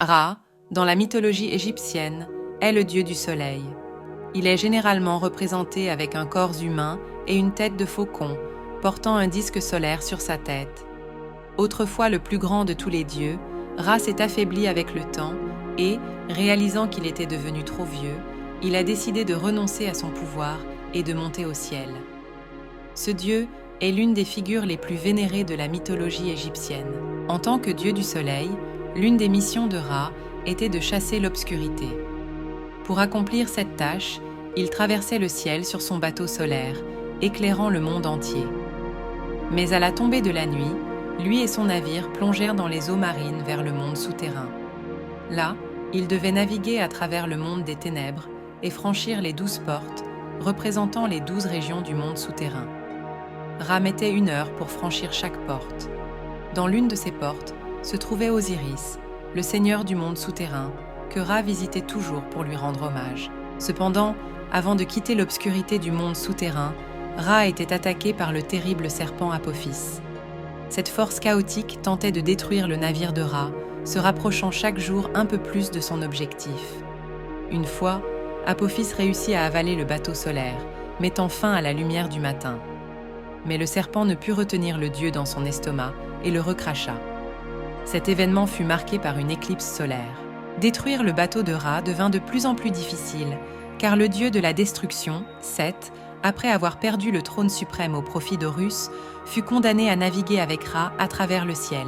Ra, dans la mythologie égyptienne, est le dieu du soleil. Il est généralement représenté avec un corps humain et une tête de faucon, portant un disque solaire sur sa tête. Autrefois le plus grand de tous les dieux, Ra s'est affaibli avec le temps et, réalisant qu'il était devenu trop vieux, il a décidé de renoncer à son pouvoir et de monter au ciel. Ce dieu est l'une des figures les plus vénérées de la mythologie égyptienne. En tant que dieu du soleil, l'une des missions de Ra était de chasser l'obscurité. Pour accomplir cette tâche, il traversait le ciel sur son bateau solaire, éclairant le monde entier. Mais à la tombée de la nuit, lui et son navire plongèrent dans les eaux marines vers le monde souterrain. Là, il devait naviguer à travers le monde des ténèbres et franchir les 12 portes, représentant les 12 régions du monde souterrain. Ra mettait 1 heure pour franchir chaque porte. Dans l'une de ces portes se trouvait Osiris, le seigneur du monde souterrain, que Ra visitait toujours pour lui rendre hommage. Cependant, avant de quitter l'obscurité du monde souterrain, Ra était attaqué par le terrible serpent Apophis. Cette force chaotique tentait de détruire le navire de Ra, se rapprochant chaque jour un peu plus de son objectif. Une fois, Apophis réussit à avaler le bateau solaire, mettant fin à la lumière du matin. Mais le serpent ne put retenir le dieu dans son estomac et le recracha. Cet événement fut marqué par une éclipse solaire. Détruire le bateau de Ra devint de plus en plus difficile, car le dieu de la destruction, Seth, après avoir perdu le trône suprême au profit d'Horus, fut condamné à naviguer avec Ra à travers le ciel.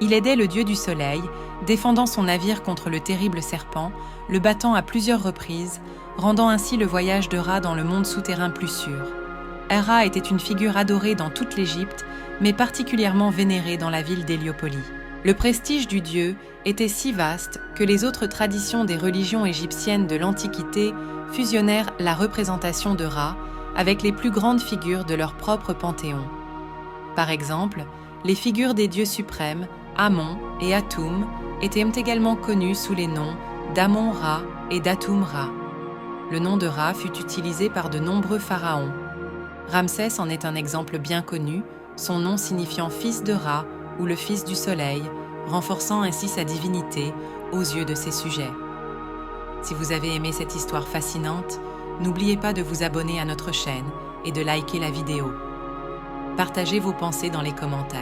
Il aidait le dieu du soleil, défendant son navire contre le terrible serpent, le battant à plusieurs reprises, rendant ainsi le voyage de Ra dans le monde souterrain plus sûr. Ra était une figure adorée dans toute l'Égypte, mais particulièrement vénérée dans la ville d'Héliopolis. Le prestige du dieu était si vaste que les autres traditions des religions égyptiennes de l'Antiquité fusionnèrent la représentation de Ra avec les plus grandes figures de leur propre panthéon. Par exemple, les figures des dieux suprêmes, Amon et Atum, étaient également connues sous les noms d'Amon-Ra et d'Atum-Ra. Le nom de Ra fut utilisé par de nombreux pharaons. Ramsès en est un exemple bien connu, son nom signifiant fils de Ra ou le fils du soleil, renforçant ainsi sa divinité aux yeux de ses sujets. Si vous avez aimé cette histoire fascinante, n'oubliez pas de vous abonner à notre chaîne et de liker la vidéo. Partagez vos pensées dans les commentaires.